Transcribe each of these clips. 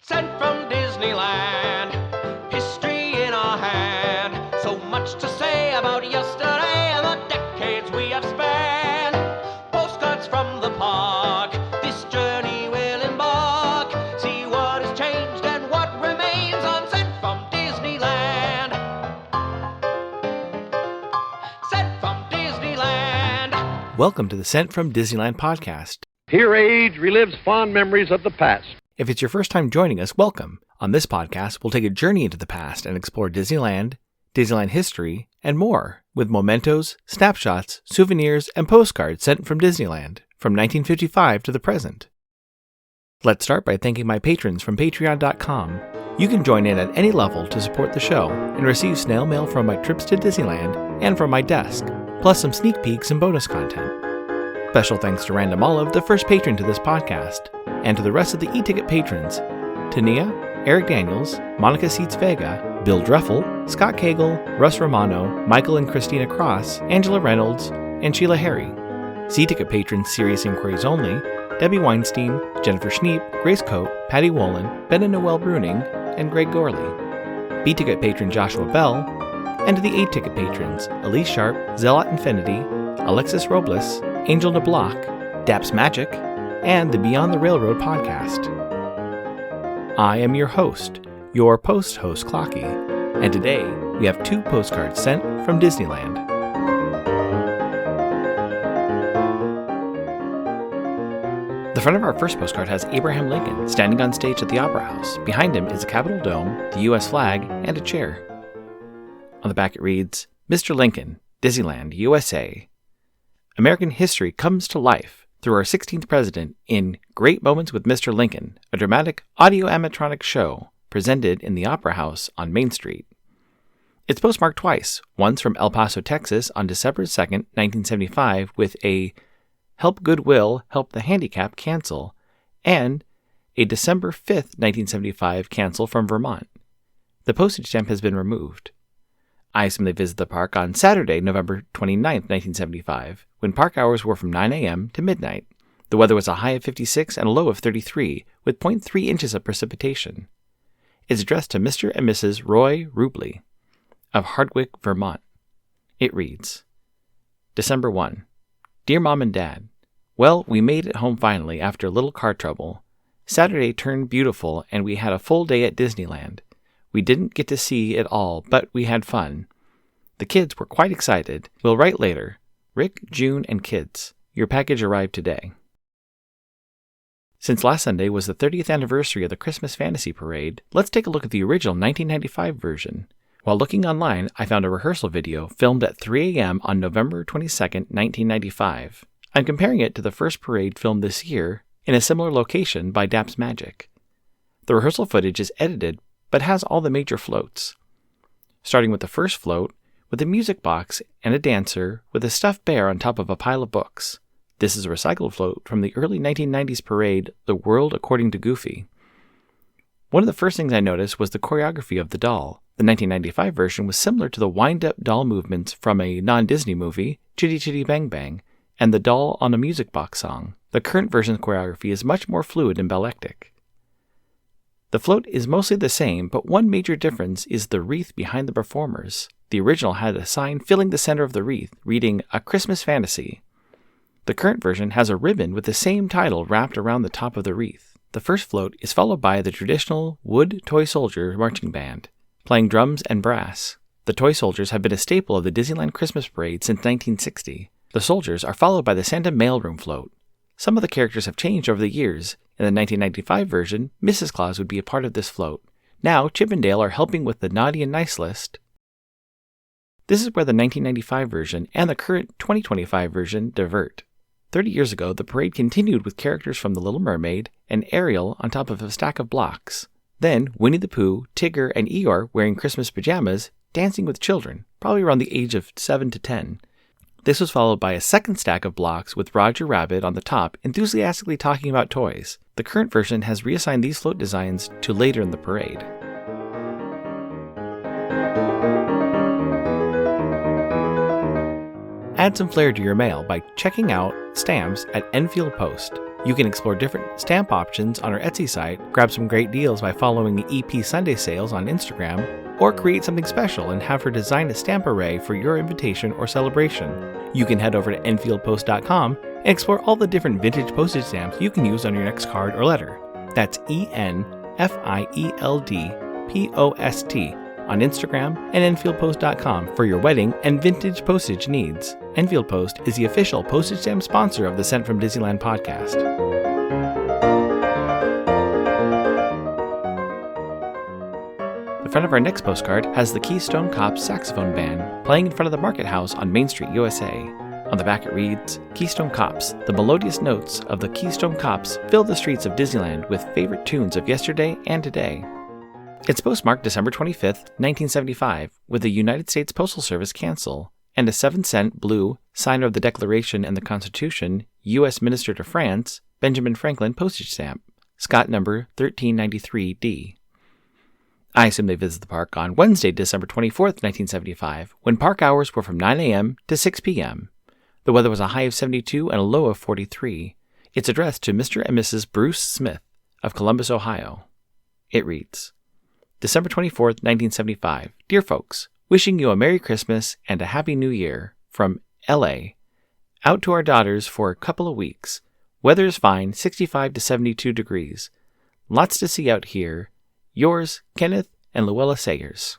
Sent from Disneyland, history in our hand. So much to say about yesterday and the decades we have spanned. Postcards from the park, this journey will embark. See what has changed and what remains on Sent from Disneyland. Sent from Disneyland. Welcome to the Sent from Disneyland podcast. Here age relives fond memories of the past. If it's your first time joining us, welcome. On this podcast, we'll take a journey into the past and explore Disneyland, Disneyland history, and more, with mementos, snapshots, souvenirs, and postcards sent from Disneyland, from 1955 to the present. Let's start by thanking my patrons from patreon.com. You can join in at any level to support the show and receive snail mail from my trips to Disneyland and from my desk, plus some sneak peeks and bonus content. Special thanks to Random Olive, the first patron to this podcast, and to the rest of the e-ticket patrons, Tania, Eric Daniels, Monica Seitz Vega, Bill Dreffel, Scott Cagle, Russ Romano, Michael and Christina Cross, Angela Reynolds, and Sheila Harry. C-ticket patrons Serious Inquiries Only, Debbie Weinstein, Jennifer Schneep, Grace Coate, Patty Wolin, Ben and Noel Bruning, and Greg Gorley. B-ticket patron Joshua Bell, and to the A-ticket patrons Elise Sharp, Zealot Infinity, Alexis Robles, Angel DeBlock, Daps Magic, and the Beyond the Railroad podcast. I am your host, your post-host Clocky, and today we have 2 postcards sent from Disneyland. The front of our first postcard has Abraham Lincoln standing on stage at the Opera House. Behind him is the Capitol Dome, the U.S. flag, and a chair. On the back it reads, Mr. Lincoln, Disneyland, USA. American history comes to life through our 16th president in Great Moments with Mr. Lincoln, a dramatic audio-animatronic show presented in the Opera House on Main Street. It's postmarked twice, once from El Paso, Texas on December 2nd, 1975 with a Help Goodwill, Help the Handicapped cancel, and a December 5th, 1975 cancel from Vermont. The postage stamp has been removed. I assume they visited the park on Saturday, November 29th, 1975, when park hours were from 9 a.m. to midnight. The weather was a high of 56 and a low of 33, with 0.3 inches of precipitation. It's addressed to Mr. and Mrs. Roy Rubley of Hardwick, Vermont. It reads, December 1. Dear Mom and Dad, well, we made it home finally after a little car trouble. Saturday turned beautiful and we had a full day at Disneyland. We didn't get to see it all, but we had fun. The kids were quite excited. We'll write later. Rick, June, and kids. Your package arrived today. Since last Sunday was the 30th anniversary of the Christmas Fantasy Parade, let's take a look at the original 1995 version. While looking online, I found a rehearsal video filmed at 3 a.m. on November 22nd, 1995. I'm comparing it to the first parade filmed this year in a similar location by Daps Magic. The rehearsal footage is edited but has all the major floats. Starting with the first float, with a music box and a dancer with a stuffed bear on top of a pile of books. This is a recycled float from the early 1990s parade, The World According to Goofy. One of the first things I noticed was the choreography of the doll. The 1995 version was similar to the wind-up doll movements from a non-Disney movie, Chitty Chitty Bang Bang, and the doll on a music box song. The current version's choreography is much more fluid and balletic. The float is mostly the same, but one major difference is the wreath behind the performers. The original had a sign filling the center of the wreath, reading, A Christmas Fantasy. The current version has a ribbon with the same title wrapped around the top of the wreath. The first float is followed by the traditional wood toy soldier marching band, playing drums and brass. The toy soldiers have been a staple of the Disneyland Christmas Parade since 1960. The soldiers are followed by the Santa mailroom float. Some of the characters have changed over the years. In the 1995 version, Mrs. Claus would be a part of this float. Now, Chip and Dale are helping with the naughty and nice list. This is where the 1995 version and the current 2025 version divert. 30 years ago, the parade continued with characters from The Little Mermaid and Ariel on top of a stack of blocks. Then, Winnie the Pooh, Tigger, and Eeyore wearing Christmas pajamas, dancing with children, probably around the age of 7 to 10. This was followed by a second stack of blocks with Roger Rabbit on the top enthusiastically talking about toys. The current version has reassigned these float designs to later in the parade. Add some flair to your mail by checking out stamps at Enfield Post. You can explore different stamp options on our Etsy site, grab some great deals by following the EP Sunday sales on Instagram, or create something special and have her design a stamp array for your invitation or celebration. You can head over to enfieldpost.com and explore all the different vintage postage stamps you can use on your next card or letter. That's ENFIELDPOST on Instagram and enfieldpost.com for your wedding and vintage postage needs. Enfield Post is the official postage stamp sponsor of the Sent from Disneyland podcast. The front of our next postcard has the Keystone Cops Saxophone Band playing in front of the Market House on Main Street, USA. On the back it reads, Keystone Cops, the melodious notes of the Keystone Cops fill the streets of Disneyland with favorite tunes of yesterday and today. It's postmarked December 25th, 1975, with the United States Postal Service cancel, and a 7-cent blue, signer of the Declaration and the Constitution, U.S. Minister to France, Benjamin Franklin postage stamp, Scott number 1393D. I assume they visited the park on Wednesday, December 24th, 1975, when park hours were from 9 a.m. to 6 p.m. The weather was a high of 72 and a low of 43. It's addressed to Mr. and Mrs. Bruce Smith of Columbus, Ohio. It reads, December 24th, 1975. Dear folks, wishing you a Merry Christmas and a Happy New Year from L.A. Out to our daughters for a couple of weeks. Weather is fine, 65 to 72 degrees. Lots to see out here. Yours, Kenneth and Luella Sayers.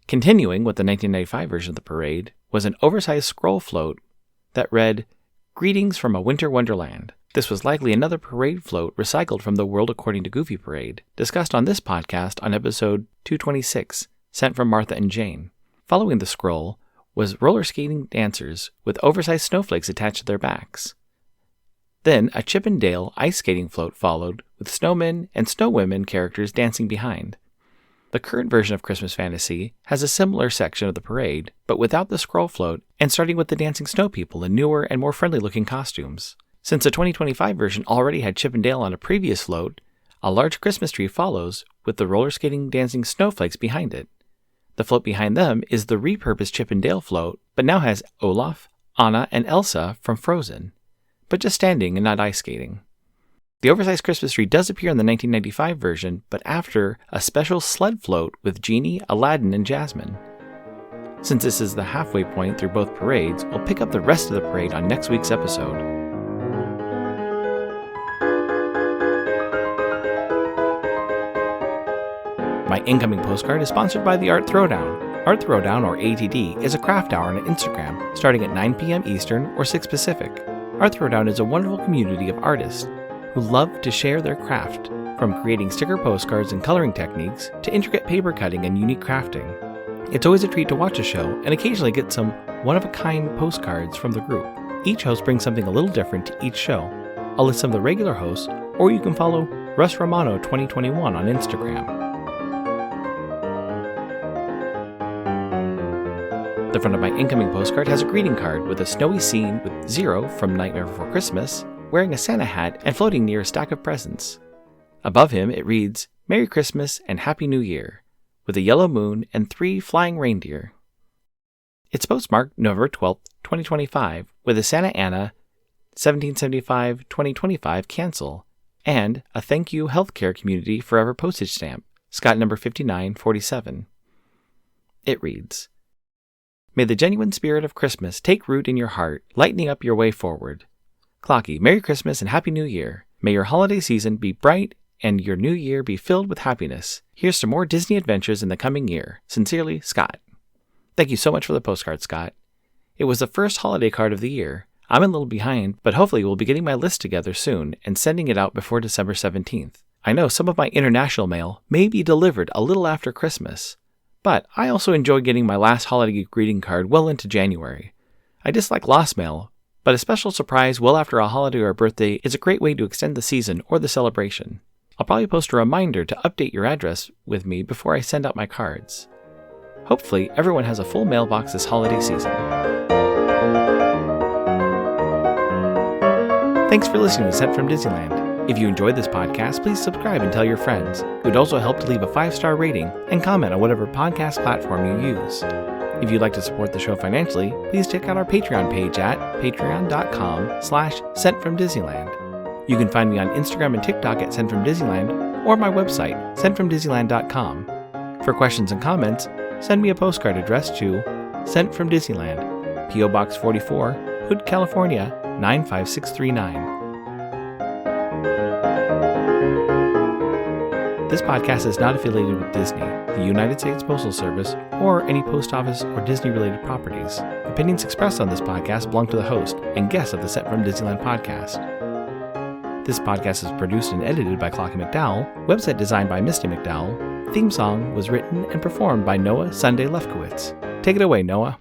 Continuing with the 1995 version of the parade was an oversized scroll float that read, Greetings from a Winter Wonderland. This was likely another parade float recycled from the World According to Goofy parade, discussed on this podcast on episode 226, Sent from Martha and Jane. Following the scroll was roller skating dancers with oversized snowflakes attached to their backs. Then a Chip and Dale ice skating float followed, with snowmen and snowwomen characters dancing behind. The current version of Christmas Fantasy has a similar section of the parade, but without the scroll float and starting with the dancing snow people in newer and more friendly-looking costumes. Since the 2025 version already had Chip and Dale on a previous float, a large Christmas tree follows with the roller skating dancing snowflakes behind it. The float behind them is the repurposed Chip and Dale float, but now has Olaf, Anna, and Elsa from Frozen, but just standing and not ice skating. The oversized Christmas tree does appear in the 1995 version, but after a special sled float with Genie, Aladdin, and Jasmine. Since this is the halfway point through both parades, we'll pick up the rest of the parade on next week's episode. My incoming postcard is sponsored by the Art Throwdown. Art Throwdown, or ATD, is a craft hour on Instagram, starting at 9 p.m. Eastern or 6 Pacific. Art Throwdown is a wonderful community of artists who love to share their craft, from creating sticker postcards and coloring techniques to intricate paper cutting and unique crafting. It's always a treat to watch a show and occasionally get some one-of-a-kind postcards from the group. Each host brings something a little different to each show. I'll list some of the regular hosts, or you can follow Russ Romano 2021 on Instagram. The front of my incoming postcard has a greeting card with a snowy scene with Zero from Nightmare Before Christmas wearing a Santa hat and floating near a stack of presents. Above him it reads, Merry Christmas and Happy New Year, with a yellow moon and 3 flying reindeer. It's postmarked November 12th, 2025, with a Santa Ana 1775-2025 cancel and a Thank You Healthcare Community Forever postage stamp, Scott number 5947. It reads, May the genuine spirit of Christmas take root in your heart, lightening up your way forward. Clocky, Merry Christmas and Happy New Year. May your holiday season be bright and your new year be filled with happiness. Here's to more Disney adventures in the coming year. Sincerely, Scott. Thank you so much for the postcard, Scott. It was the first holiday card of the year. I'm a little behind, but hopefully we'll be getting my list together soon and sending it out before December 17th. I know some of my international mail may be delivered a little after Christmas, but I also enjoy getting my last holiday greeting card well into January. I dislike lost mail, but a special surprise well after a holiday or a birthday is a great way to extend the season or the celebration. I'll probably post a reminder to update your address with me before I send out my cards. Hopefully, everyone has a full mailbox this holiday season. Thanks for listening to Sent from Disneyland. If you enjoyed this podcast, please subscribe and tell your friends. It would also help to leave a 5-star rating and comment on whatever podcast platform you use. If you'd like to support the show financially, please check out our Patreon page at patreon.com/sentfromdisneyland. You can find me on Instagram and TikTok at sentfromdisneyland or my website, sentfromdisneyland.com. For questions and comments, send me a postcard addressed to Sent from Disneyland, P.O. Box 44, Hood, California, 95639. This podcast is not affiliated with Disney, the United States Postal Service, or any post office or Disney-related properties. Opinions expressed on this podcast belong to the host and guests of the Sent from Disneyland podcast. This podcast is produced and edited by Clocky McDowell, website designed by Misty McDowell. Theme song was written and performed by Noah Sunday Lefkowitz. Take it away, Noah.